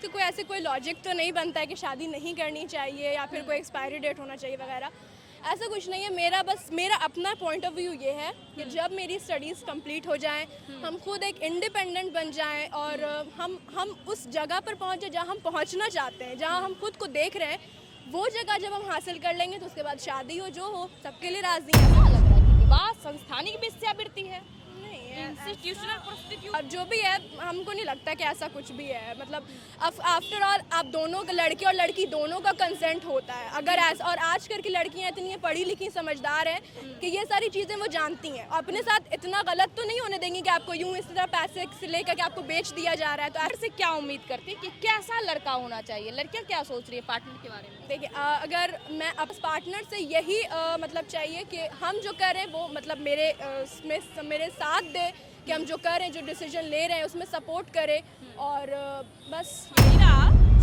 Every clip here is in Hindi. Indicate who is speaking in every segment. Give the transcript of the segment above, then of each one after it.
Speaker 1: कि कोई ऐसे कोई लॉजिक तो नहीं बनता है कि शादी नहीं करनी चाहिए या फिर कोई एक्सपायरी डेट होना चाहिए वगैरह, ऐसा कुछ नहीं है। मेरा अपना पॉइंट ऑफ व्यू ये है कि जब मेरी स्टडीज़ कंप्लीट हो जाएं, हम खुद एक इंडिपेंडेंट बन जाएं और हम उस जगह पर पहुंचे जहां हम पहुंचना चाहते हैं, जहां हम खुद को देख रहे हैं, वो जगह जब हम हासिल कर लेंगे तो उसके बाद शादी हो जो हो, सबके लिए राजी है।
Speaker 2: क्या लग रहा है कि विवाह संस्थानिक वेश्यावृत्ति है, इंस्टीट्यूशनल प्रोस्टिट्यूशन?
Speaker 1: अब जो भी है, हमको नहीं लगता कि ऐसा कुछ भी है। मतलब आफ्टर ऑल आप दोनों, लड़के और लड़की दोनों का कंसेंट होता है। अगर ऐसा, और आजकल की लड़कियां इतनी पढ़ी लिखी समझदार हैं कि ये सारी चीज़ें वो जानती हैं, अपने साथ इतना गलत तो नहीं होने देंगी कि आपको यूं इस तरह पैसे से लेकर के आपको बेच दिया जा रहा है। तो
Speaker 2: घर से क्या उम्मीद करती है कि कैसा लड़का होना चाहिए? लड़कियां क्या सोच रही है पार्टनर के बारे में?
Speaker 1: देखिए, अगर मैं अब पार्टनर से यही मतलब चाहिए कि हम जो करें वो मतलब मेरे साथ दे, कि हम जो कर रहे हैं, जो डिसीजन ले रहे हैं उसमें सपोर्ट करें, और बस।
Speaker 2: मेरा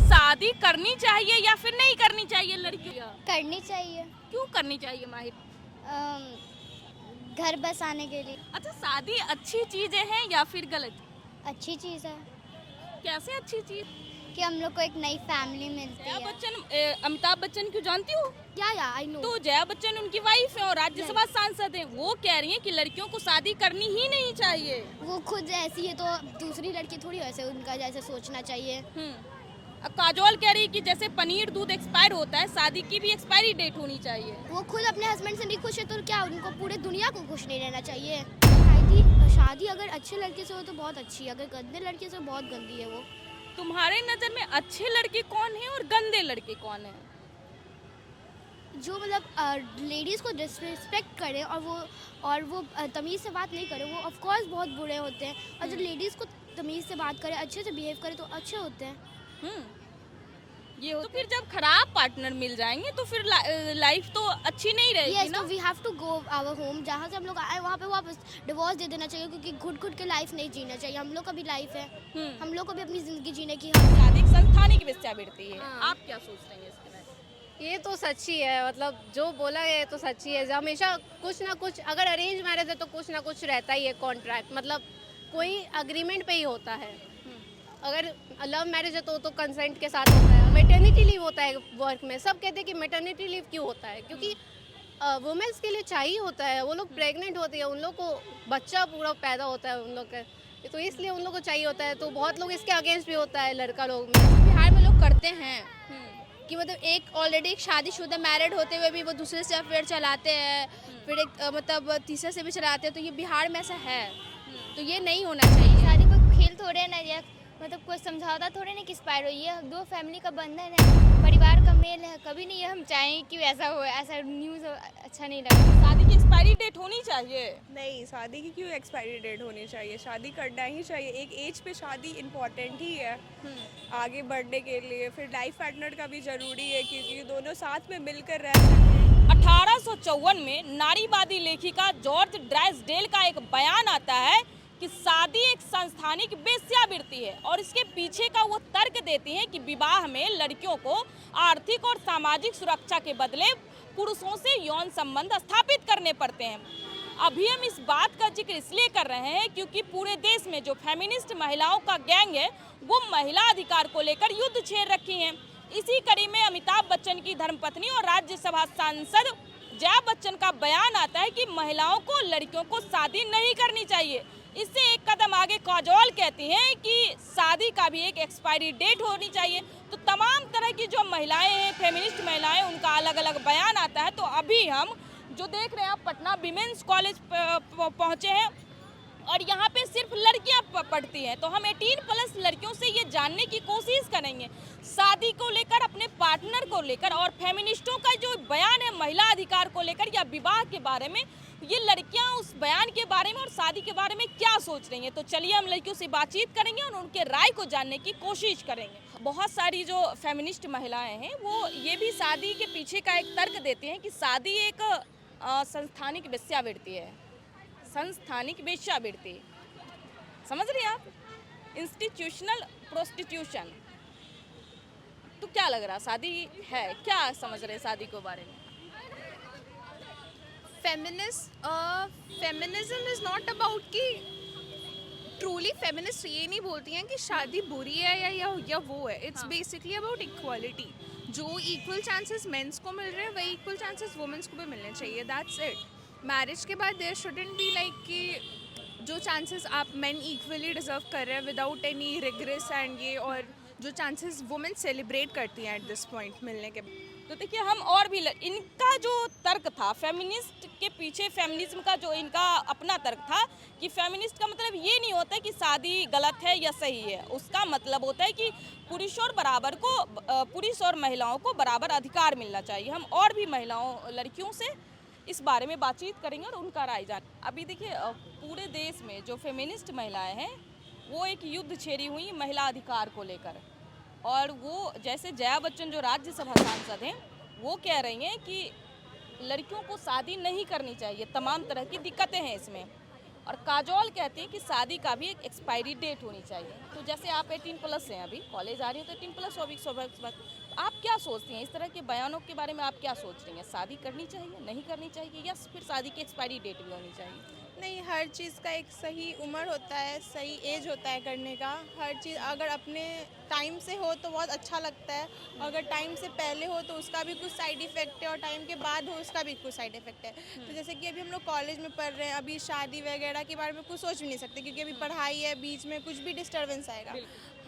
Speaker 2: शादी करनी चाहिए या फिर नहीं करनी चाहिए लड़कियों?
Speaker 3: करनी चाहिए।
Speaker 2: क्यों करनी चाहिए माहिर?
Speaker 3: घर बसाने के लिए।
Speaker 2: अच्छा, शादी अच्छी चीजें हैं या फिर गलत?
Speaker 3: अच्छी चीज़ है
Speaker 2: कैसे अच्छी चीज?
Speaker 3: कि हम लोग को एक नई फैमिली मिलती
Speaker 2: जया
Speaker 3: है।
Speaker 2: बच्चन, अमिताभ बच्चन क्यों जानती हो?
Speaker 3: या आई नो।
Speaker 2: तो जया बच्चन उनकी वाइफ है और राज्यसभा सांसद हैं। वो कह रही हैं कि लड़कियों को शादी करनी ही नहीं चाहिए।
Speaker 3: वो खुद ऐसी है तो दूसरी लड़की थोड़ी वैसे उनका जैसे सोचना चाहिए।
Speaker 2: अब काजोल कह रही है कि जैसे पनीर दूध एक्सपायर होता है, शादी की भी एक्सपायरी डेट होनी चाहिए।
Speaker 3: वो खुद अपने हस्बैंड से नहीं खुश है तो क्या उनको पूरे दुनिया को खुश नहीं रहना चाहिए? शादी अगर अच्छे लड़के से हो तो बहुत अच्छी है, अगर गंदे लड़के से बहुत गंदी है वो।
Speaker 2: तुम्हारे नजर में अच्छे लड़के कौन हैं और गंदे लड़के कौन हैं?
Speaker 3: जो मतलब लेडीज़ को डिसरिस्पेक्ट करे और वो तमीज़ से बात नहीं करे, वो ऑफ कोर्स बहुत बुरे होते हैं। और जो लेडीज़ को तमीज़ से बात करे, अच्छे से बिहेव करे तो अच्छे होते हैं।
Speaker 2: ये हो तो फिर जब खराब पार्टनर मिल जाएंगे तो फिर लाइफ तो अच्छी नहीं रहेगी
Speaker 3: यस,
Speaker 2: ना?
Speaker 3: तो we have to go our home, जहाँ से हम लोग आए वहाँ पे वापस डिवोर्स दे देना चाहिए, क्योंकि घुट के लाइफ नहीं जीना चाहिए। हम लोग का भी लाइफ है, हम लोग को भी अपनी ज़िंदगी जीने की
Speaker 2: शादी संस्थानिक वेश्यावृत्ति है।
Speaker 4: हाँ।
Speaker 2: आप क्या सोच रहे हैं इसके बारे में?
Speaker 4: ये तो सच्ची है, मतलब जो बोला है तो सच्ची है। हमेशा कुछ ना कुछ, अगर अरेंज मैरिज है तो कुछ ना कुछ रहता ही है कॉन्ट्रैक्ट, मतलब कोई अग्रीमेंट पे ही होता है। अगर लव मैरिज है तो कंसेंट के साथ होता है। मैटरनिटी लीव होता है वर्क में, सब कहते हैं कि मैटरनिटी लीव क्यों होता है, क्योंकि वुमेन्स के लिए चाहिए होता है। वो लोग प्रेग्नेंट होती है, उन लोग को बच्चा पूरा पैदा होता है उन लोग का, तो इसलिए उन लोग को चाहिए होता है। तो बहुत लोग इसके अगेंस्ट भी होता है, लड़का लोग में।
Speaker 5: बिहार में लोग करते हैं कि मतलब एक ऑलरेडी एक शादीशुदा मैरिड होते हुए भी वो दूसरे से अफेयर चलाते हैं, फिर एक मतलब तीसरे से भी चलाते हैं। तो ये बिहार में ऐसा है, तो ये नहीं होना चाहिए।
Speaker 3: शादी कोई खेल थोड़े ना, या मतलब कोई समझौता थोड़े नहीं कि एक्सपायर हो। ये दो फैमिली का बंधन है, परिवार का मेल है। कभी नहीं हम चाहें कि ऐसा हो, ऐसा न्यूज़ अच्छा नहीं लगता।
Speaker 2: शादी की एक्सपायरी डेट होनी चाहिए।
Speaker 1: नहीं, शादी की क्यों एक्सपायरी डेट होनी चाहिए? शादी करना ही चाहिए। एक एज पे शादी इम्पोर्टेंट ही है आगे बढ़ने के लिए। फिर लाइफ पार्टनर का भी ज़रूरी है, क्योंकि दोनों साथ में मिलकर रह सकें।
Speaker 2: 1854 में नारीवादी लेखिका जॉर्ज ड्राइसडेल का एक बयान आता है कि शादी एक संस्थानिक वेश्यावृत्ति है, और इसके पीछे का वो तर्क देती हैं कि विवाह में लड़कियों को आर्थिक और सामाजिक सुरक्षा के बदले पुरुषों से यौन संबंध स्थापित करने पड़ते हैं। अभी हम इस बात का जिक्र इसलिए कर रहे हैं क्योंकि पूरे देश में जो फेमिनिस्ट महिलाओं का गैंग है वो महिला अधिकार को लेकर युद्ध छेड़ रखी हैं। इसी कड़ी में अमिताभ बच्चन की धर्मपत्नी और राज्यसभा सांसद जया बच्चन का बयान आता है कि महिलाओं को, लड़कियों को शादी नहीं करनी चाहिए। इससे एक कदम आगे काजोल कहती हैं कि शादी का भी एक एक्सपायरी डेट होनी चाहिए। तो तमाम तरह की जो महिलाएं हैं, फेमिनिस्ट महिलाएं, उनका अलग अलग बयान आता है। तो अभी हम जो देख रहे हैं, पटना विमेंस कॉलेज पहुंचे हैं और यहाँ पे सिर्फ लड़कियां पढ़ती हैं। तो हम 18+ लड़कियों से ये जानने की कोशिश करेंगे शादी को लेकर, अपने पार्टनर को लेकर, और फेमिनिस्टों का जो बयान है महिला अधिकार को लेकर या विवाह के बारे में, ये लड़कियां उस बयान के बारे में और शादी के बारे में क्या सोच रही हैं। तो चलिए हम लड़कियों से बातचीत करेंगे और उनके राय को जानने की कोशिश करेंगे। बहुत सारी जो फेमिनिस्ट महिलाएं हैं वो ये भी शादी के पीछे का एक तर्क देती हैं कि शादी एक संस्थानिक वेश्यावृत्ति है। संस्थानिक वेश्यावृत्ति समझ रही हैं आप? Institutional prostitution. तो क्या लग रहा, शादी है? क्या समझ रहे हैं शादी के बारे में?
Speaker 5: फेमिनिज्म इज नॉट अबाउट कि
Speaker 6: ट्रूली फेमिनिस्ट ये नहीं बोलती हैं कि शादी बुरी है या वो है. It's basically about equality. जो इक्वल चांसेस मेंस को मिल रहे हैं वही इक्वल चांसेस वुमेन्स को भी मिलने चाहिए. That's it. मैरिज के बाद देयर शुडंट बी लाइक कि जो चांसेस आप मेन इक्वली डिजर्व कर रहे हैं विदाउट एनी रिग्रेस एंड ये, और जो चांसेस वुमेन सेलिब्रेट करती हैं एट दिस पॉइंट मिलने के.
Speaker 2: तो देखिए हम और भी इनका जो तर्क था फेमिनिस्ट के पीछे, फेमिनिज्म का जो इनका अपना तर्क था कि फेमिनिस्ट का मतलब ये नहीं होता कि शादी गलत है या सही है. उसका मतलब होता है कि पुरुष और महिलाओं को बराबर अधिकार मिलना चाहिए. हम और भी लड़कियों से इस बारे में बातचीत करेंगे और उनका राय जान. अभी देखिए पूरे देश में जो फेमिनिस्ट महिलाएं हैं वो एक युद्ध छेड़ी हुई महिला अधिकार को लेकर. और वो जैसे जया बच्चन जो राज्यसभा सांसद हैं वो कह रही हैं कि लड़कियों को शादी नहीं करनी चाहिए, तमाम तरह की दिक्कतें हैं इसमें. और काजोल कहती है कि शादी का भी एक एक्सपायरी डेट होनी चाहिए. तो जैसे आप 18+ हैं, अभी कॉलेज आ रही हो तो 18+ होगी स्वाभाविक. आप क्या सोचती हैं इस तरह के बयानों के बारे में? आप क्या सोच रही हैं, शादी करनी चाहिए, नहीं करनी चाहिए, या फिर शादी की एक्सपायरी डेट भी होनी चाहिए?
Speaker 1: नहीं, हर चीज़ का एक सही उम्र होता है, सही एज होता है करने का. हर चीज़ अगर अपने टाइम से हो तो बहुत अच्छा लगता है, अगर टाइम से पहले हो तो उसका भी कुछ साइड इफ़ेक्ट है, और टाइम के बाद हो उसका भी कुछ साइड इफ़ेक्ट है. तो जैसे कि अभी हम लोग कॉलेज में पढ़ रहे हैं, अभी शादी वगैरह के बारे में कुछ सोच भी नहीं सकते क्योंकि अभी पढ़ाई है, बीच में कुछ भी डिस्टर्बेंस आएगा.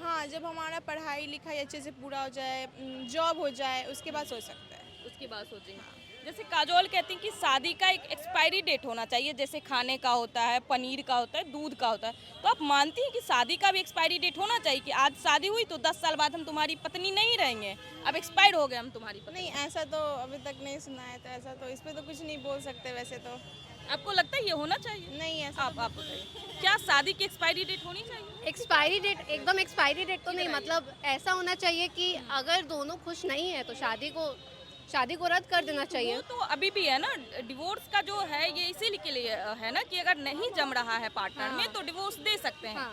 Speaker 1: हाँ, जब हमारा पढ़ाई लिखाई अच्छे से पूरा हो जाए, जॉब हो जाए, उसके बाद सोच सकते हैं.
Speaker 2: उसकी बात सोचेंगे. जैसे काजोल कहती हैं कि शादी का एक एक्सपायरी डेट होना चाहिए, जैसे खाने का होता है, पनीर का होता है, दूध का होता है. तो आप मानती हैं कि शादी का भी एक्सपायरी डेट होना चाहिए कि आज शादी हुई तो 10 साल बाद हम तुम्हारी पत्नी नहीं रहेंगे, अब एक्सपायर हो गए हम तुम्हारी पत्नी?
Speaker 1: नहीं, ऐसा तो अभी तक नहीं सुना है, तो ऐसा तो इस पर तो कुछ नहीं बोल सकते. वैसे तो
Speaker 2: आपको लगता है ये होना चाहिए?
Speaker 1: नहीं, ऐसा
Speaker 2: आप बताइए, क्या शादी की एक्सपायरी डेट होनी चाहिए?
Speaker 4: एक्सपायरी डेट एकदम एक्सपायरी डेट तो नहीं, मतलब ऐसा होना चाहिए कि अगर दोनों खुश नहीं है तो शादी को रद्द कर देना चाहिए.
Speaker 2: वो तो अभी भी है ना, डिवोर्स का जो है ये इसीलिए के लिए है ना कि अगर नहीं जम रहा है पार्टनर में तो डिवोर्स दे सकते हैं.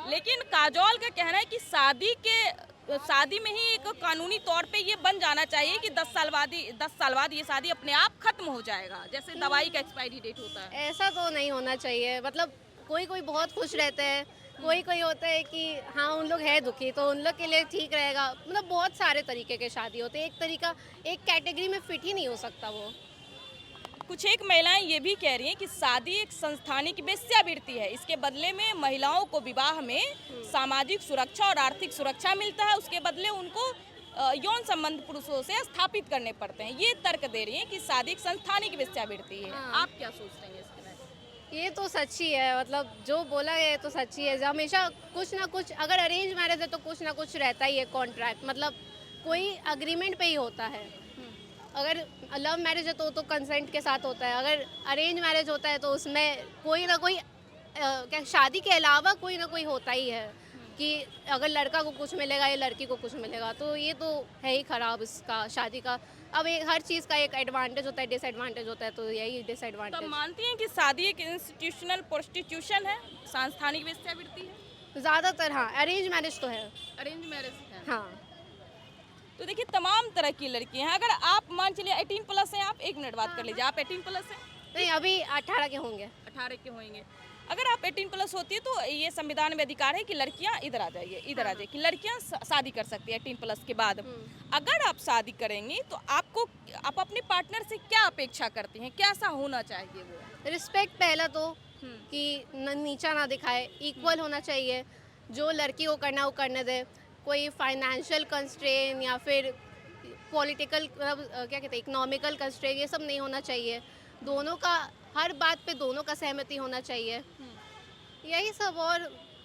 Speaker 2: लेकिन काजोल का कहना है कि शादी में ही एक कानूनी तौर पे ये बन जाना चाहिए कि 10 साल बाद ये शादी अपने आप खत्म हो जाएगा, जैसे दवाई का एक्सपायरी डेट होता है.
Speaker 4: ऐसा तो नहीं होना चाहिए. मतलब कोई बहुत खुश रहते हैं, कोई होता है कि हाँ उन लोग है दुखी तो उन लोग के लिए ठीक रहेगा. मतलब बहुत सारे तरीके के शादी होते हैं, एक कैटेगरी में फिट ही नहीं हो सकता वो.
Speaker 2: कुछ एक महिलाएं ये भी कह रही हैं कि शादी एक संस्थानिक वेश्यावृत्ति है. इसके बदले में महिलाओं को विवाह में सामाजिक सुरक्षा और आर्थिक सुरक्षा मिलता है, उसके बदले उनको यौन संबंध पुरुषों से स्थापित करने पड़ते हैं. ये तर्क दे रही हैं कि शादी एक संस्थानिक वेश्यावृत्ति है. आप क्या सोच रहे हैं इसके बारे में?
Speaker 4: ये तो सच्ची है, मतलब जो बोला गया है तो सच्ची है. हमेशा कुछ ना कुछ, अगर अरेंज मैरिज है तो कुछ ना कुछ रहता ही है कॉन्ट्रैक्ट, मतलब कोई अग्रीमेंट पे ही होता है. अगर लव मैरिज है तो कंसेंट के साथ होता है. अगर अरेंज मैरिज होता है तो उसमें कोई ना कोई क्या शादी के अलावा कोई ना कोई होता ही है कि अगर लड़का को कुछ मिलेगा या लड़की को कुछ मिलेगा. तो ये तो है ही ख़राब इसका शादी का. अब हर चीज़ का एक एडवांटेज होता है, डिसएडवांटेज होता है, तो यही डिसएडवांटेज.
Speaker 2: तो मानती हैं कि शादी एक इंस्टीट्यूशनल प्रोस्टिट्यूशन है, सांस्थानिक वेश्यावृत्ति है?
Speaker 4: ज़्यादातर हाँ, अरेंज मैरिज तो है.
Speaker 2: अरेंज मैरिज है
Speaker 4: हाँ.
Speaker 2: तो देखिए तमाम तरह की लड़कियां हैं. अगर आप मान चलिए 18+ हैं, आप 1 मिनट बात कर लीजिए, आप 18+ हैं?
Speaker 4: नहीं, अभी 18 के होंगे.
Speaker 2: 18 के होंगे. अगर आप 18+ होती है तो ये संविधान में अधिकार है कि लड़कियां इधर आ जाइए कि लड़कियां शादी कर सकती है 18+ के बाद. अगर आप शादी करेंगी तो आप अपने पार्टनर से क्या अपेक्षा करती हैं, कैसा होना चाहिए वो?
Speaker 4: रिस्पेक्ट पहला तो, कि नीचा ना दिखाए, इक्वल होना चाहिए. जो लड़की को करना वो करने दे. कोई फाइनेंशियल कंस्ट्रेन या फिर पॉलिटिकल क्या कहते हैं इकोनॉमिकल कंस्ट्रेन, ये सब नहीं होना चाहिए. दोनों का हर बात पे दोनों का सहमति होना चाहिए. यही सब. और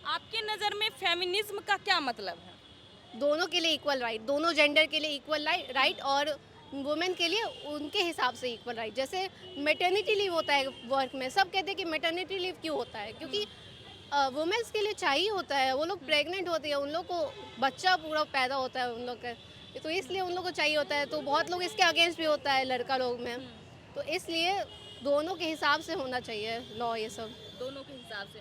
Speaker 2: आपके नज़र में फेमिनिज्म का क्या मतलब है?
Speaker 4: दोनों के लिए इक्वल राइट, दोनों जेंडर के लिए इक्वल राइट, और वुमेन के लिए उनके हिसाब से इक्वल राइट. जैसे मैटरनिटी लीव होता है वर्क में, सब कहते हैं कि मैटरनिटी लीव क्यों होता है, क्योंकि वुमेन्स के लिए चाहिए होता है. वो लोग प्रेग्नेंट होती है, उन लोग को बच्चा पूरा पैदा होता है उन लोग का, तो इसलिए उन लोग को चाहिए होता है. तो बहुत लोग इसके अगेंस्ट भी होता है लड़का लोग में. तो इसलिए दोनों के हिसाब से होना चाहिए लॉ. ये सब
Speaker 2: दोनों के हिसाब से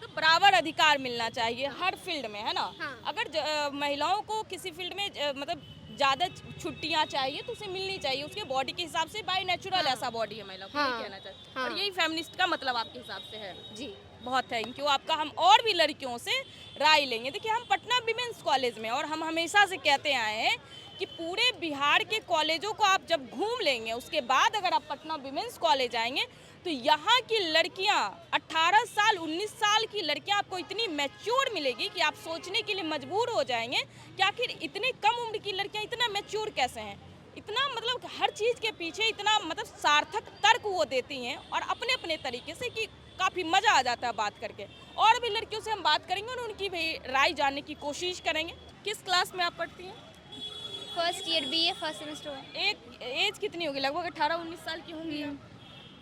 Speaker 2: तो बराबर अधिकार मिलना चाहिए हर फील्ड में, है ना?
Speaker 4: हाँ.
Speaker 2: अगर महिलाओं को किसी फील्ड में मतलब ज़्यादा छुट्टियां चाहिए तो उसे मिलनी चाहिए, उसके बॉडी के हिसाब से. बाय नेचुरल ऐसा बॉडी है महिला को,
Speaker 4: हाँ.
Speaker 2: कहना चाहिए.
Speaker 4: हाँ.
Speaker 2: और यही फेमिनिस्ट का मतलब आपके हिसाब से है?
Speaker 4: जी.
Speaker 2: बहुत थैंक यू आपका। हम और भी लड़कियों से राय लेंगे। देखिए, हम पटना विमेंस कॉलेज में, और हम हमेशा से कहते आए हैं कि पूरे बिहार के कॉलेजों को आप जब घूम लेंगे, उसके बाद अगर आप पटना विमेंस कॉलेज आएंगे तो यहाँ की लड़कियाँ 18 साल 19 साल की लड़कियाँ आपको इतनी मैच्योर मिलेगी कि आप सोचने के लिए मजबूर हो जाएंगे कि आखिर इतने कम उम्र की लड़कियाँ इतना मैच्योर कैसे हैं। इतना मतलब हर चीज़ के पीछे इतना मतलब सार्थक तर्क वो देती हैं और अपने अपने तरीके से कि काफ़ी मज़ा आ जाता है बात करके। और भी लड़कियों से हम बात करेंगे और उनकी भी राय जानने की कोशिश करेंगे। किस क्लास में आप पढ़ती हैं?
Speaker 3: First year BA first semester.
Speaker 2: एक एज कितनी होगी? लगभग 18-19 साल की होंगी आप।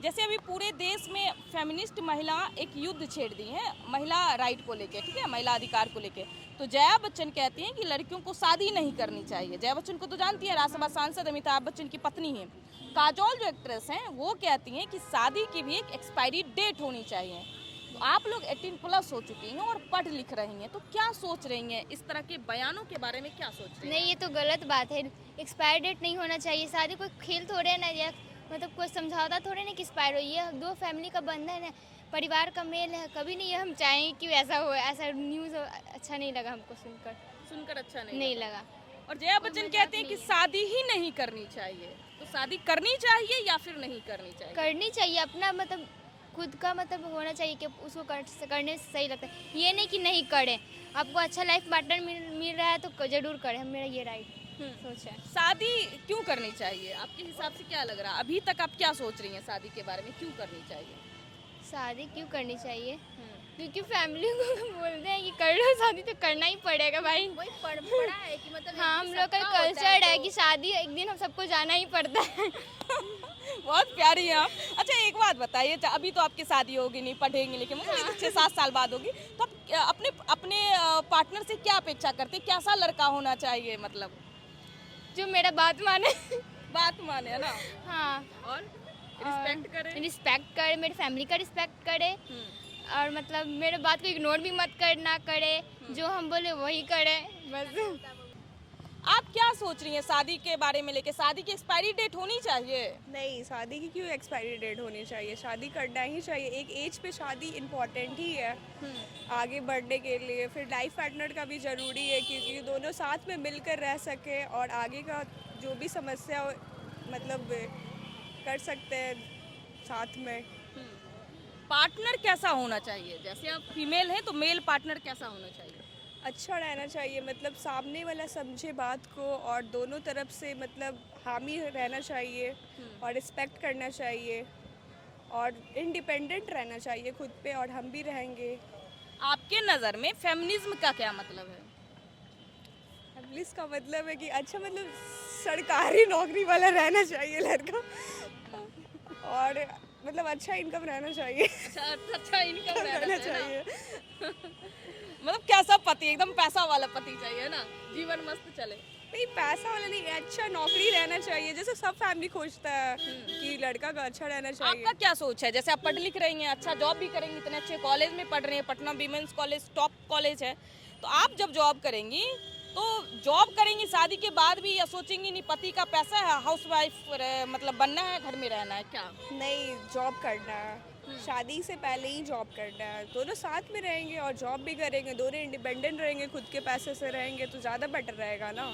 Speaker 2: जैसे अभी पूरे देश में फेमिनिस्ट महिला एक युद्ध छेड़ दी है महिला राइट को लेके, ठीक है, महिला अधिकार को लेके। तो जया बच्चन कहती हैं कि लड़कियों को शादी नहीं करनी चाहिए। जया बच्चन को तो जानती है, राज्यसभा सांसद अमिताभ बच्चन की पत्नी है। काजोल जो एक्ट्रेस हैं वो कहती हैं कि शादी की भी एक एक्सपायरी डेट होनी चाहिए। तो आप लोग 18+ हो चुकी हैं और पढ़ लिख रही हैं, तो क्या सोच रही हैं इस तरह के बयानों के बारे में? क्या सोच रही हैं?
Speaker 3: नहीं, ये तो गलत बात है। एक्सपायर डेट नहीं होना चाहिए। शादी कोई खेल थोड़े है ना, या मतलब कोई समझौता थोड़े ना कि एक्सपायर हो। ये दो फैमिली का बंधन है, परिवार का मेल है। कभी नहीं ये हम चाहेंगे कि ऐसा हो, ऐसा न्यूज़ हो। अच्छा नहीं लगा हमको सुनकर
Speaker 2: अच्छा
Speaker 3: नहीं लगा।
Speaker 2: और जया बच्चन कहते हैं कि शादी ही नहीं करनी चाहिए। तो शादी करनी चाहिए या फिर नहीं करनी चाहिए?
Speaker 3: करनी चाहिए। अपना मतलब खुद का मतलब होना चाहिए कि उसको करने से सही लगता है। ये नहीं कि नहीं करें। आपको अच्छा लाइफ पार्टनर मिल रहा है तो ज़रूर करें। मेरा ये राइट सोच है।
Speaker 2: शादी क्यों करनी चाहिए आपके हिसाब से? क्या लग रहा है अभी तक आप क्या सोच रही हैं शादी के बारे में, क्यों करनी चाहिए?
Speaker 3: शादी क्यों करनी चाहिए? क्योंकि फैमिली को बोलते हैं कि कर लो शादी, तो करना ही पड़ेगा भाई।
Speaker 5: वही पढ़ा है कि मतलब
Speaker 3: हाँ, हम लोग का कल्चर है कि शादी एक दिन हम सबको जाना ही पड़ता है।
Speaker 2: बहुत प्यारी हैं आप। अच्छा, एक बात बताइए, अभी तो आपकी शादी होगी नहीं, पढ़ेंगे, लेकिन मतलब 6-7 साल बाद होगी, तो आप अपने पार्टनर से क्या अपेक्षा करते हैं? कैसा लड़का होना चाहिए? मतलब
Speaker 3: जो मेरा बात माने।
Speaker 2: बात माने, है ना?
Speaker 3: हाँ,
Speaker 2: और
Speaker 3: रिस्पेक्ट करे, मेरी फैमिली का रिस्पेक्ट करे, और मतलब मेरे बात को इग्नोर भी मत करना करे। जो हम बोले वही करे बस।
Speaker 2: आप क्या सोच रही हैं शादी के बारे में लेके? शादी की एक्सपायरी डेट होनी चाहिए?
Speaker 1: नहीं, शादी की क्यों एक्सपायरी डेट होनी चाहिए? शादी करना ही चाहिए। एक एज पे शादी इम्पॉर्टेंट ही है आगे बढ़ने के लिए। फिर लाइफ पार्टनर का भी ज़रूरी है क्योंकि दोनों साथ में मिलकर रह सके और आगे का जो भी समस्या मतलब कर सकते हैं साथ में।
Speaker 2: पार्टनर कैसा होना चाहिए? जैसे आप फीमेल हैं तो मेल पार्टनर कैसा होना चाहिए?
Speaker 1: अच्छा रहना चाहिए, मतलब सामने वाला समझे बात को और दोनों तरफ से मतलब हामी रहना चाहिए और रिस्पेक्ट करना चाहिए और इंडिपेंडेंट रहना चाहिए खुद पे, और हम भी रहेंगे।
Speaker 2: आपके नज़र में फेमिनिज्म का क्या मतलब है?
Speaker 1: फेमिनिस्ट का मतलब है कि अच्छा मतलब सरकारी नौकरी वाला रहना चाहिए लड़का, और मतलब अच्छा इनकम रहना चाहिए।
Speaker 2: अच्छा इनकम
Speaker 1: रहना चाहिए।
Speaker 2: मतलब कैसा पति? एकदम पैसा वाला पति चाहिए ना, जीवन मस्त चले।
Speaker 1: नहीं, पैसा वाला नहीं, अच्छा नौकरी रहना चाहिए जैसे सब फैमिली खोजता है कि लड़का का अच्छा रहना चाहिए।
Speaker 2: आपका क्या सोच है? जैसे आप पढ़ लिख रही हैं, अच्छा जॉब भी करेंगी, इतने अच्छे कॉलेज में पढ़ रही हैं, Patna women's college top college है, तो आप जब जॉब करेंगी तो जॉब करेंगी शादी के बाद भी, या सोचेंगी नहीं पति का पैसा है, हाउसवाइफ मतलब बनना है, घर में रहना है? क्या
Speaker 1: नहीं, जॉब करना है, शादी से पहले ही जॉब करना है। दोनों साथ में रहेंगे और जॉब भी करेंगे, दोनों इंडिपेंडेंट रहेंगे, खुद के पैसे से रहेंगे तो ज़्यादा बेटर रहेगा ना।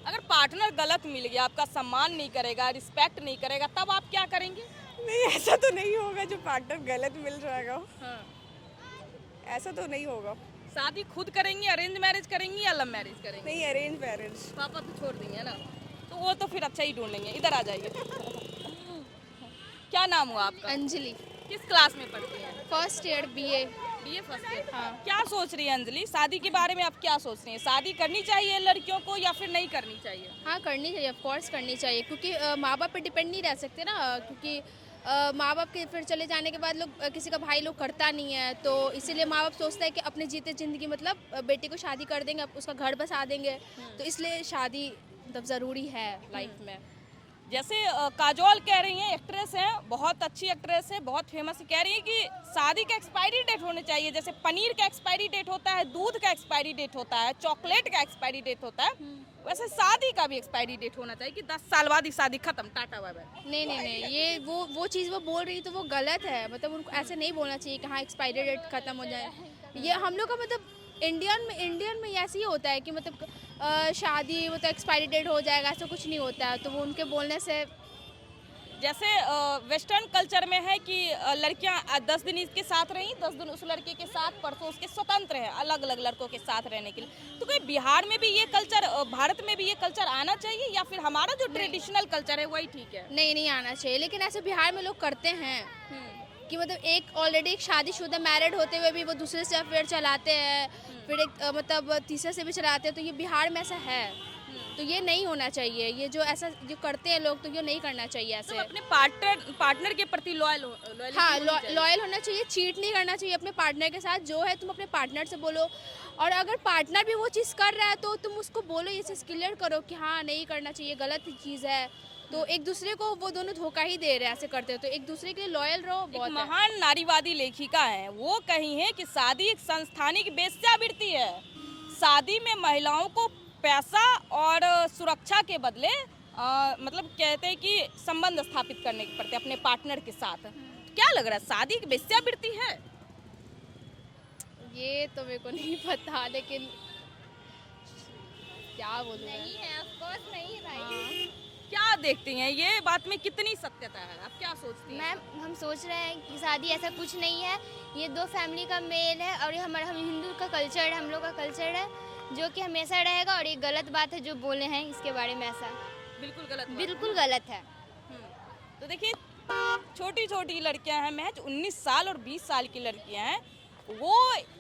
Speaker 2: अगर पार्टनर गलत मिल गया, आपका सम्मान नहीं करेगा, रिस्पेक्ट नहीं करेगा, तब आप क्या करेंगे?
Speaker 1: नहीं, ऐसा तो नहीं होगा जो पार्टनर गलत मिल जाएगा। ऐसा तो नहीं होगा।
Speaker 2: शादी खुद करेंगी, अरेंज मैरिज करेंगी या लव मैरिज करेंगी?
Speaker 1: नहीं, अरेंज मैरिज।
Speaker 2: पापा तो छोड़ देंगे ना, तो वो तो फिर अच्छा ही ढूंढेंगे। इधर आ जाइए। क्या नाम हुआ आपका?
Speaker 5: अंजलि,
Speaker 2: किस क्लास में पढ़ती हैं?
Speaker 5: First year BA।
Speaker 2: BA first year. हाँ। क्या सोच रही है अंजलि? शादी के बारे में आप क्या सोच रही हैं? शादी करनी चाहिए लड़कियों को या फिर नहीं करनी चाहिए?
Speaker 5: हाँ, करनी चाहिए, ऑफ कोर्स करनी चाहिए, क्योंकि माँ बाप पे डिपेंड नहीं रह सकते ना, क्योंकि माँ बाप के फिर चले जाने के बाद लोग किसी का भाई लोग करता नहीं है, तो इसीलिए माँ बाप सोचता है कि अपने जीते ज़िंदगी मतलब बेटे को शादी कर देंगे, उसका घर बसा देंगे, तो इसलिए शादी मतलब ज़रूरी है लाइफ में।
Speaker 2: जैसे काजोल कह रही हैं, एक्ट्रेस हैं, बहुत अच्छी एक्ट्रेस है, बहुत फेमस, कह रही है कि शादी का एक्सपायरी डेट होनी चाहिए। जैसे पनीर का एक्सपायरी डेट होता है, दूध का एक्सपायरी डेट होता है, चॉकलेट का एक्सपायरी डेट होता है, वैसे शादी का भी एक्सपायरी डेट होना चाहिए कि 10 साल बाद ही शादी खत्म, टाटा बाय बाय।
Speaker 5: नहीं ये वो चीज़ वो बोल रही तो वो गलत है। मतलब उनको ऐसे नहीं बोलना चाहिए कि हाँ एक्सपायरी डेट ख़त्म हो जाए। ये हम लोग का मतलब इंडियन में ऐसे ही होता है कि मतलब शादी मतलब एक्सपायरी डेट हो जाएगा, ऐसा कुछ नहीं होता है। तो वो उनके बोलने से
Speaker 2: जैसे वेस्टर्न कल्चर में है कि लड़कियां 10 दिन इसके साथ रहीं, 10 दिन उस लड़के के साथ, परसों उसके स्वतंत्र है अलग अलग लड़कों के साथ रहने के लिए। तो कोई बिहार में भी ये कल्चर, भारत में भी ये कल्चर आना चाहिए या फिर हमारा जो ट्रेडिशनल कल्चर है वही ठीक है?
Speaker 5: नहीं आना चाहिए। लेकिन ऐसे बिहार में लोग करते हैं कि मतलब एक ऑलरेडी एक शादीशुदा मैरिड होते हुए भी वो दूसरे से अफेयर चलाते हैं, फिर एक मतलब तीसरे से भी चलाते हैं। तो ये बिहार में ऐसा है, तो ये नहीं होना चाहिए। ये जो ऐसा जो करते हैं लोग, तो ये नहीं करना चाहिए ऐसे।
Speaker 2: तो अपने पार्टनर के प्रति लॉयल
Speaker 5: हाँ, लॉयल होना चाहिए, चीट नहीं करना चाहिए अपने पार्टनर के साथ। जो है तुम अपने पार्टनर से बोलो, और अगर पार्टनर भी वो चीज़ कर रहा है तो तुम उसको बोलो, ये चीज़ क्लियर करो कि हाँ नहीं करना चाहिए, गलत चीज़ है। तो एक दूसरे को वो दोनों धोखा ही दे रहे हैं ऐसे करते हो। तो एक दूसरे के लिए लॉयल रहो। बहुत
Speaker 2: महान नारीवादी लेखिका है, वो कही है कि शादी एक संस्थानिक वेश्यावृत्ति है। शादी में महिलाओं को पैसा और सुरक्षा के बदले मतलब कहते हैं कि संबंध स्थापित करने के पड़ते अपने पार्टनर के साथ। तो क्या लग रहा है, शादी एक वेश्यावृत्ति है?
Speaker 5: ये तो मेरे को नहीं पता, लेकिन क्या बोलूं मैं।
Speaker 3: नहीं है, ऑफ कोर्स नहीं भाई।
Speaker 2: क्या देखती हैं, ये बात में कितनी सत्यता है? आप क्या सोचती हैं?
Speaker 3: मैम हम सोच रहे हैं कि शादी ऐसा कुछ नहीं है, ये दो फैमिली का मेल है और ये हमारा हम हिंदू का कल्चर है, हम लोग का कल्चर है जो कि हमेशा रहेगा। और ये गलत बात है जो बोले हैं इसके बारे में, ऐसा
Speaker 2: बिल्कुल गलत बात।
Speaker 3: बिल्कुल गलत है।
Speaker 2: तो देखिए, छोटी छोटी लड़कियां हैं, महज 19 साल और 20 साल की लड़कियां हैं, वो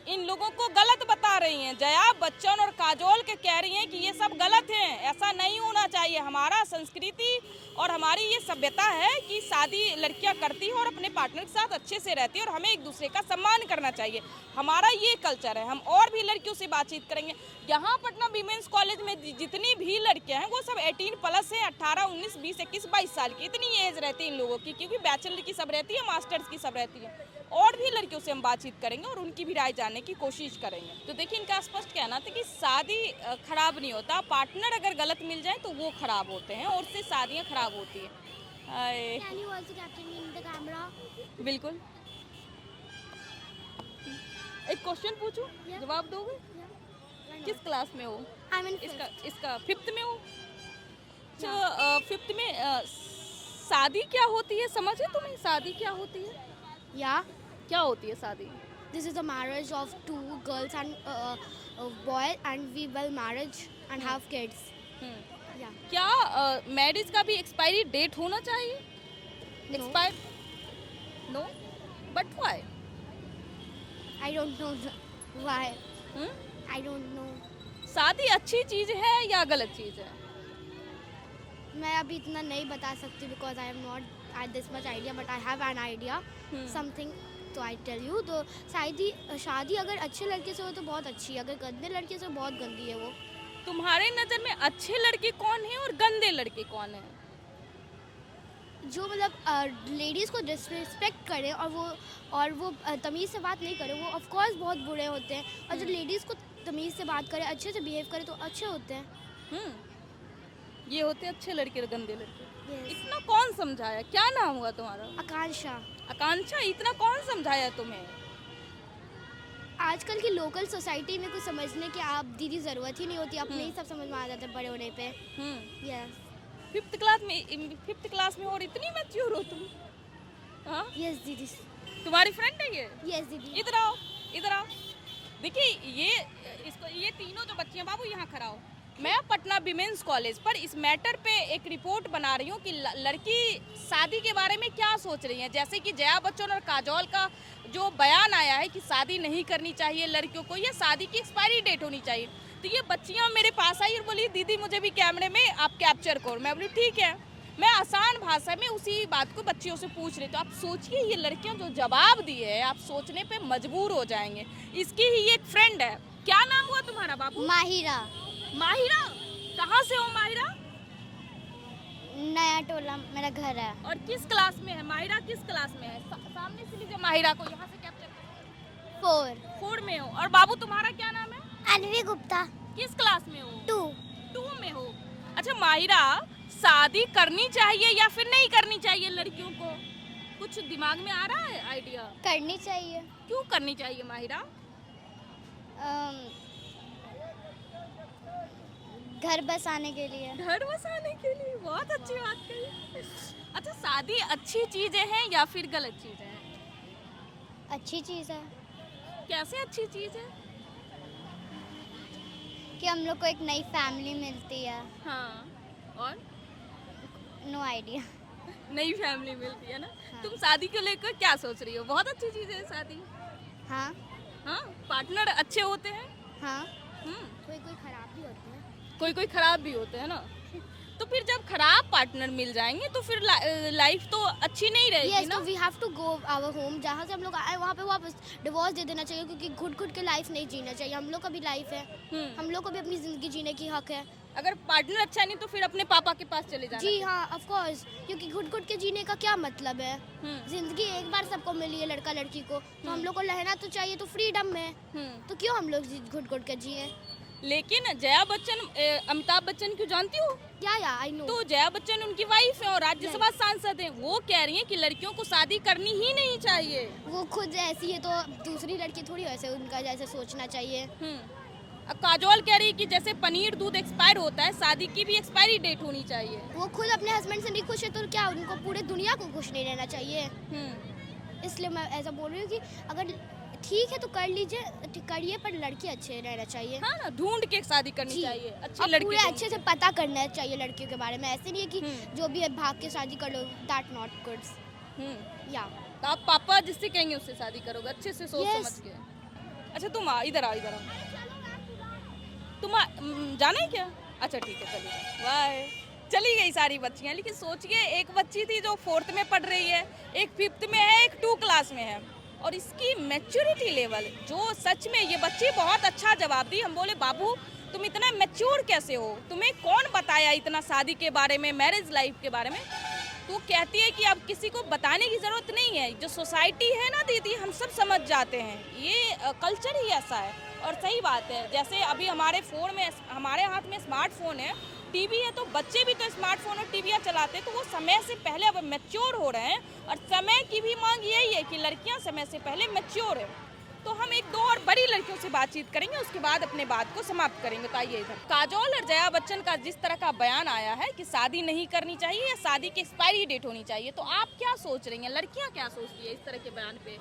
Speaker 2: इन लोगों को गलत बता रही हैं। जया बच्चन और काजोल के कह रही हैं कि ये सब गलत है, ऐसा नहीं होना चाहिए। हमारा संस्कृति और हमारी ये सभ्यता है कि शादी लड़कियां करती हैं और अपने पार्टनर के साथ अच्छे से रहती है और हमें एक दूसरे का सम्मान करना चाहिए। हमारा ये कल्चर है। हम और भी लड़कियों से बातचीत करेंगे। यहाँ पटना वीमेंस कॉलेज में जितनी भी लड़कियां हैं वो सब 18+ हैं, 18, 19, 20, 21, 22 साल की, इतनी एज रहती है इन लोगों की, क्योंकि बैचलर की सब रहती है, मास्टर्स की सब रहती है। और भी लड़कियों से हम बातचीत करेंगे और उनकी भी राय जानने की कोशिश करेंगे। तो देखिए, इनका स्पष्ट कहना था कि शादी खराब नहीं होता, पार्टनर अगर गलत मिल जाए तो वो खराब होते हैं और उससे शादियां खराब होती हैं।
Speaker 3: Can you also capture me in the camera?
Speaker 2: बिल्कुल। एक क्वेश्चन पूछूं, जवाब दोगे? किस क्लास में हो?
Speaker 3: I'm in
Speaker 2: इसका 5th में हो? तो 5th में शादी क्या होती है, समझ है तुम्हें? शादी क्या होती है?
Speaker 3: Yeah,
Speaker 2: क्या होती है शादी?
Speaker 3: this is the marriage of two girls and a boy, and we will marriage and have kids. Yeah.
Speaker 2: क्या मैरिज का भी एक्सपायरी डेट होना चाहिए?
Speaker 3: No.
Speaker 2: Expire? No, but why?
Speaker 3: I don't know why.
Speaker 2: Hmm?
Speaker 3: I don't know.
Speaker 2: शादी अच्छी चीज है या गलत चीज है?
Speaker 3: मैं अभी इतना नहीं बता सकती because I am not at this much idea, but I have an idea. Something तो I tell you. तो शादी अगर अच्छे लड़के से हो तो बहुत अच्छी है, अगर गंदे लड़के से हो बहुत गंदी है वो।
Speaker 2: तुम्हारे नजर में अच्छे लड़के कौन हैं और गंदे लड़के कौन हैं?
Speaker 3: जो मतलब लेडीज़ को डिसरिस्पेक्ट करे और वो तमीज़ से बात नहीं करे, वो ऑफ कोर्स बहुत बुरे होते हैं। और जो लेडीज़ को तमीज़ से बात करे, अच्छे से बिहेव करे तो अच्छे होते हैं।
Speaker 2: ये होते अच्छे लड़के और गंदे लड़के।
Speaker 3: Yes.
Speaker 2: इतना कौन समझाया? क्या नाम हुआ तुम्हारा?
Speaker 3: आकांक्षा।
Speaker 2: आकांक्षा, इतना कौन समझाया तुम्हें?
Speaker 3: आजकल की लोकल सोसाइटी में कुछ समझने की आप दीदी ज़रूरत ही नहीं होती, अपने ही सब समझ में आ जाता है बड़े होने पे। यस
Speaker 2: 5th क्लास में और इतनी मैच्योर हो तुम? हाँ?
Speaker 3: यस दीदी।
Speaker 2: तुम्हारी फ्रेंड है ये?
Speaker 3: यस दीदी।
Speaker 2: इधर आओ, इधर आओ। देखिए, ये तीनों जो बच्चियां, बाबू यहाँ खड़ा हो। मैं पटना विमेंस कॉलेज पर इस मैटर पे एक रिपोर्ट बना रही हूँ कि लड़की शादी के बारे में क्या सोच रही है। जैसे कि जया बच्चन और काजोल का जो बयान आया है कि शादी नहीं करनी चाहिए लड़कियों को, या शादी की एक्सपायरी डेट होनी चाहिए। तो ये बच्चियाँ मेरे पास आई और बोली दीदी मुझे भी कैमरे में आप कैप्चर करो। मैं बोली ठीक है। मैं आसान भाषा में उसी बात को बच्चियों से पूछ रही। तो आप सोचिए, ये लड़कियाँ जो जवाब दिए है, आप सोचने पे मजबूर हो जाएंगे। इसकी ही एक फ्रेंड है। क्या नाम हुआ तुम्हारा बाबू?
Speaker 3: माहिरा।
Speaker 2: माहिरा, कहाँ से हो माहिरा?
Speaker 3: नया टोला मेरा घर है।
Speaker 2: और किस क्लास में है माहिरा? किस क्लास में है? सामने से लीजिए माहिरा को, यहाँ से कैप्चर।
Speaker 3: 4
Speaker 2: में हो। और बाबू तुम्हारा क्या नाम है?
Speaker 3: अनवी गुप्ता।
Speaker 2: किस क्लास में हो?
Speaker 3: 2
Speaker 2: 2 में हो। अच्छा माहिरा, शादी करनी चाहिए या फिर नहीं करनी चाहिए लड़कियों को? कुछ दिमाग में आ रहा है आइडिया?
Speaker 3: करनी चाहिए।
Speaker 2: क्यों करनी चाहिए माहिरा?
Speaker 3: घर बसाने के लिए।
Speaker 2: घर बसाने के लिए, बहुत अच्छी बात कही। अच्छा, शादी अच्छी चीज है या फिर गलत चीज है?
Speaker 3: अच्छी चीज़ है
Speaker 2: कैसे अच्छी चीज है?
Speaker 3: कि हम लोग को एक नई फैमिली मिलती है।
Speaker 2: हाँ, और
Speaker 3: नो आइडिया।
Speaker 2: नई फैमिली मिलती है ना।
Speaker 3: हाँ।
Speaker 2: तुम शादी को लेकर क्या सोच रही हो? बहुत अच्छी चीज है शादी।
Speaker 3: हाँ
Speaker 2: हाँ, पार्टनर अच्छे होते हैं।
Speaker 3: हाँ।
Speaker 2: हम्म,
Speaker 3: कोई कोई ख़राब भी होते हैं।
Speaker 2: कोई कोई खराब भी होते हैं ना। तो फिर जब खराब पार्टनर मिल जाएंगे तो फिर लाइफ तो अच्छी नहीं रहेगी
Speaker 3: यस,
Speaker 2: ना।
Speaker 3: तो we have to go our home, जहाँ से हम लोग आए वहाँ पे वापस डिवोर्स दे देना चाहिए, क्योंकि घुट घुट के लाइफ नहीं जीना चाहिए। हम लोग का भी लाइफ है, हम लोग को भी अपनी ज़िंदगी जीने की हक है।
Speaker 2: अगर पार्टनर अच्छा नहीं तो फिर अपने पापा के पास चले जाना।
Speaker 3: जी हाँ, ऑफ कोर्स, क्योंकि घुट घुट के जीने का क्या मतलब है?
Speaker 2: हम्म।
Speaker 3: जिंदगी एक बार सबको मिली है, लड़का लड़की को, तो हम लोग को रहना तो चाहिए, तो फ्रीडम में। तो क्यों हम लोग घुट घुट के जिए?
Speaker 2: लेकिन जया बच्चन, अमिताभ बच्चन को जानती हो?
Speaker 3: या आई नो।
Speaker 2: तो जया बच्चन उनकी वाइफ है और राज्यसभा सांसद हैं। वो कह रही हैं कि लड़कियों को शादी करनी ही नहीं चाहिए।
Speaker 3: वो खुद ऐसी है तो दूसरी लड़की थोड़ी वैसे उनका जैसे सोचना चाहिए।
Speaker 2: अब काजोल कह रही है कि जैसे पनीर दूध एक्सपायर होता है, शादी की भी एक्सपायरी डेट होनी चाहिए।
Speaker 3: वो खुद अपने हस्बैंड से नहीं खुश है तो क्या उनको पूरे दुनिया को खुश नहीं रहना चाहिए? इसलिए मैं ऐसा बोल रही हूँ कि अगर ठीक है तो कर लीजिए, करिए, पर लड़की अच्छे रहना चाहिए।
Speaker 2: हाँ ना, ढूंढ के शादी करनी
Speaker 3: जी।
Speaker 2: चाहिए अच्छी
Speaker 3: और
Speaker 2: लड़की
Speaker 3: पूरे
Speaker 2: को।
Speaker 3: अच्छे से पता करना चाहिए लड़कियों के बारे में। ऐसे नहीं है कि जो भी है भाग के शादी कर लो, दैट नॉट गुड। या
Speaker 2: तो आप पापा जिससे कहेंगे उससे शादी करोगे, अच्छे से सोच
Speaker 3: Yes.
Speaker 2: समझ के। अच्छा तुम इधर आओ, इधर आओ। जाना है क्या? अच्छा ठीक है, चलिए बाय। चली गई सारी बच्चियाँ, लेकिन सोचिए एक बच्ची थी जो 4th में पढ़ रही है, एक 5th में है, एक 2 क्लास में है, और इसकी मैच्योरिटी लेवल, जो सच में ये बच्ची बहुत अच्छा जवाब दी। हम बोले बाबू तुम इतना मैच्योर कैसे हो, तुम्हें कौन बताया इतना शादी के बारे में, मैरिज लाइफ के बारे में? तो कहती है कि अब किसी को बताने की ज़रूरत नहीं है, जो सोसाइटी है ना दीदी, हम सब समझ जाते हैं, ये कल्चर ही ऐसा है। और सही बात है, जैसे अभी हमारे फ़ोन में, हमारे हाथ में स्मार्टफोन है, टीवी है, तो बच्चे भी तो स्मार्टफोन और टीवियाँ चलाते हैं, तो वो समय से पहले अब मैच्योर हो रहे हैं। और समय की भी मांग यही है कि लड़कियां समय से पहले मैच्योर है। तो हम 1-2 और बड़ी लड़कियों से बातचीत करेंगे, उसके बाद अपने बात को समाप्त करेंगे। तो आइए इधर। काजोल और जया बच्चन का जिस तरह का बयान आया है कि शादी नहीं करनी चाहिए या शादी की एक्सपायरी डेट होनी चाहिए, तो आप क्या सोच रही हैं, लड़कियां क्या सोचती है इस तरह के बयान पे?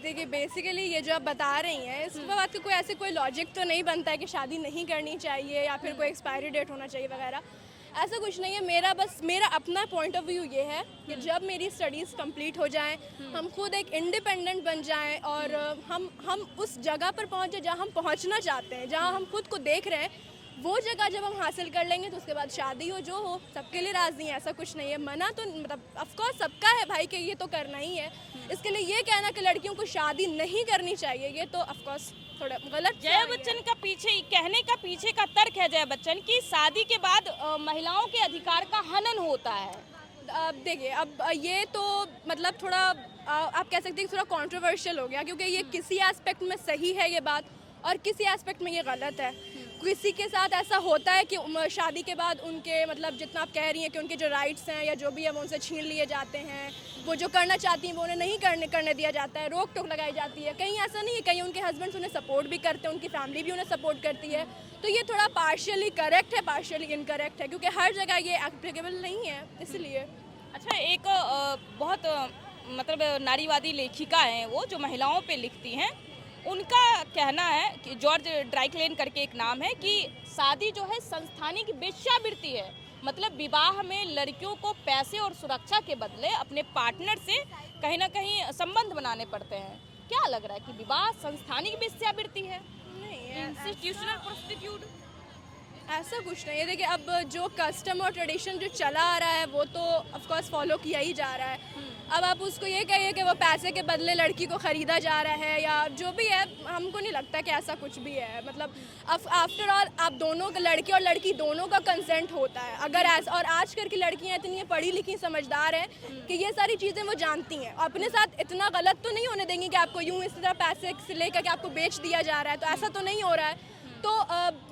Speaker 1: देखिए बेसिकली ये जो आप बता रही हैं, इस बात का कोई ऐसे कोई लॉजिक तो नहीं बनता है कि शादी नहीं करनी चाहिए या फिर कोई एक्सपायरी डेट होना चाहिए वगैरह। ऐसा कुछ नहीं है। मेरा अपना पॉइंट ऑफ व्यू ये है कि जब मेरी स्टडीज़ कंप्लीट हो जाएं, हम खुद एक इंडिपेंडेंट बन जाएं और हम उस जगह पर पहुंच जाएं जहां हम पहुंचना चाहते हैं, जहां हम खुद को देख रहे हैं, वो जगह जब हम हासिल कर लेंगे तो उसके बाद शादी हो, जो हो, सबके लिए राज़ी हैं। ऐसा कुछ नहीं है। मना तो मतलब ऑफकोर्स सबका है भाई कि ये तो करना ही है। इसके लिए ये कहना कि लड़कियों को शादी नहीं करनी चाहिए, ये तो ऑफकोर्स थोड़ा गलत।
Speaker 2: जया बच्चन का कहने का पीछे का तर्क है जया बच्चन की शादी के बाद महिलाओं के अधिकार का हनन होता है।
Speaker 1: अब देखिए, अब ये तो मतलब थोड़ा आप कह सकते हैं थोड़ा कंट्रोवर्शियल हो गया, क्योंकि ये किसी एस्पेक्ट में सही है ये बात और किसी एस्पेक्ट में ये गलत है। किसी के साथ ऐसा होता है कि शादी के बाद उनके मतलब जितना आप कह रही हैं कि उनके जो राइट्स हैं या जो भी है वो उनसे छीन लिए जाते हैं, वो जो करना चाहती हैं वो उन्हें नहीं करने दिया जाता है, रोक टोक लगाई जाती है। कहीं ऐसा नहीं है, कहीं उनके हस्बैंड्स उन्हें सपोर्ट भी करते हैं, उनकी फैमिली भी उन्हें सपोर्ट करती है। तो ये थोड़ा पार्शियली करेक्ट है, पार्शियली इनकरेक्ट है, क्योंकि हर जगह ये एप्लीकेबल नहीं है, इसलिए।
Speaker 2: अच्छा, एक बहुत मतलब नारीवादी लेखिका हैं वो, जो महिलाओं पे लिखती हैं, उनका कहना है कि जॉर्ज ड्राइकलेन करके एक नाम है, कि शादी जो है संस्थानिक वेश्यावृत्ति है। मतलब विवाह में लड़कियों को पैसे और सुरक्षा के बदले अपने पार्टनर से कहीं ना कहीं संबंध बनाने पड़ते हैं। क्या लग रहा है कि विवाह संस्थानिक वेश्यावृत्ति है?
Speaker 1: नहीं,
Speaker 2: इंस्टीट्यूशनल प्रोस्टिट्यूट
Speaker 1: ऐसा कुछ नहीं है। देखिए, अब जो कस्टम और ट्रेडिशन जो चला आ रहा है वो तो ऑफ कोर्स फॉलो किया ही जा रहा है। अब आप उसको ये कहिए कि वो पैसे के बदले लड़की को ख़रीदा जा रहा है या जो भी है, हमको नहीं लगता कि ऐसा कुछ भी है। मतलब आफ्टर ऑल आप दोनों, लड़के और लड़की दोनों का कंसेंट होता है। अगर ऐसा, और आजकल की लड़कियां इतनी पढ़ी लिखी समझदार हैं कि ये सारी चीज़ें वो जानती हैं, अपने साथ इतना गलत तो नहीं होने देंगी कि आपको यूँ इस तरह पैसे से लेकर के आपको बेच दिया जा रहा है। तो ऐसा तो नहीं हो रहा है। तो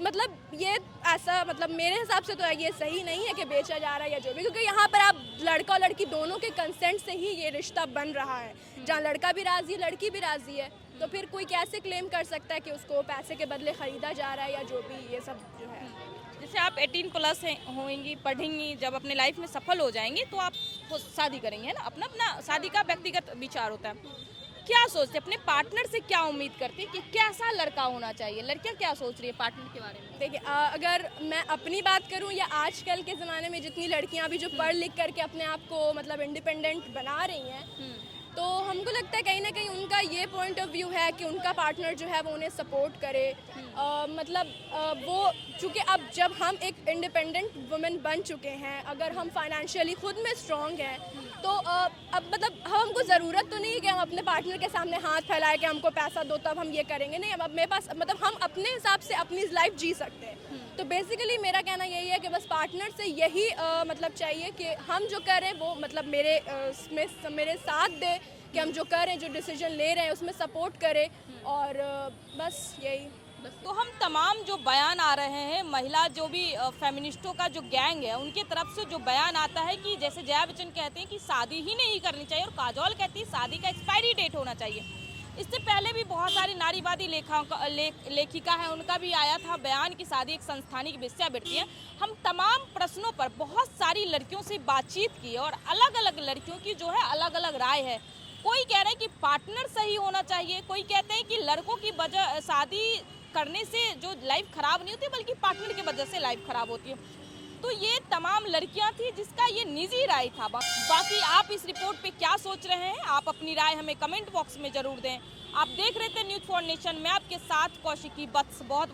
Speaker 1: मतलब ये ऐसा मतलब मेरे हिसाब से तो ये सही नहीं है कि बेचा जा रहा है या जो भी, क्योंकि यहाँ पर आप लड़का और लड़की दोनों के कंसेंट से ही ये रिश्ता बन रहा है, जहाँ लड़का भी राज़ी है लड़की भी राज़ी है, तो फिर कोई कैसे क्लेम कर सकता है कि उसको पैसे के बदले ख़रीदा जा रहा है या जो भी, ये सब जो है।
Speaker 2: जैसे आप 18+ होंगी, पढ़ेंगी, जब अपने लाइफ में सफल हो जाएंगी तो आप शादी करेंगे, है ना? अपना अपना शादी का व्यक्तिगत विचार होता है। क्या सोचते हैं अपने पार्टनर से, क्या उम्मीद करते हैं कि कैसा लड़का होना चाहिए? लड़कियां क्या सोच रही है पार्टनर के बारे में?
Speaker 1: देखिए अगर मैं अपनी बात करूं या आजकल के ज़माने में जितनी लड़कियां भी जो पढ़ लिख करके अपने आप को मतलब इंडिपेंडेंट बना रही हैं, तो हमको लगता है कहीं ना कहीं उनका ये पॉइंट ऑफ व्यू है कि उनका पार्टनर जो है वो उन्हें सपोर्ट करे। वो चूँकि अब जब हम एक इंडिपेंडेंट वुमेन बन चुके हैं, अगर हम फाइनेंशियली खुद में स्ट्रॉन्ग हैं, तो अब मतलब हमको ज़रूरत तो नहीं है कि हम अपने पार्टनर के सामने हाथ फैलाए कि हमको पैसा दो तब हम ये करेंगे। नहीं, अब मेरे पास मतलब हम अपने हिसाब से अपनी लाइफ जी सकते हैं। तो बेसिकली मेरा कहना यही है कि बस पार्टनर से यही मतलब चाहिए कि हम जो करें वो मतलब मेरे साथ दे, कि हम जो कर रहे हैं, जो डिसीजन ले रहे हैं उसमें सपोर्ट करें, और बस यही।
Speaker 2: तो हम तमाम जो बयान आ रहे हैं, महिला जो भी फेमिनिस्टों का जो गैंग है उनके तरफ से जो बयान आता है कि जैसे जया बच्चन कहते हैं कि शादी ही नहीं करनी चाहिए, और काजोल कहती है शादी का एक्सपायरी डेट होना चाहिए। इससे पहले भी बहुत सारी नारीवादी लेखिका हैं, उनका भी आया था बयान कि शादी एक संस्थानिक वेश्यावृत्ति है। हम तमाम प्रश्नों पर बहुत सारी लड़कियों से बातचीत की और अलग अलग लड़कियों की जो है अलग अलग राय है। कोई कह रहे हैं कि पार्टनर सही होना चाहिए, कोई कहते हैं कि लड़कों की वजह शादी करने से जो लाइफ खराब नहीं होती बल्कि पार्टनर की वजह से लाइफ खराब होती है। तो ये तमाम लड़कियां थी जिसका ये निजी राय था। बाकी आप इस रिपोर्ट पे क्या सोच रहे हैं, आप अपनी राय हमें कमेंट बॉक्स में जरूर दें। आप देख रहे थे न्यूज़ फॉर नेशन में आपके साथ कौशिकी बत्स। बहुत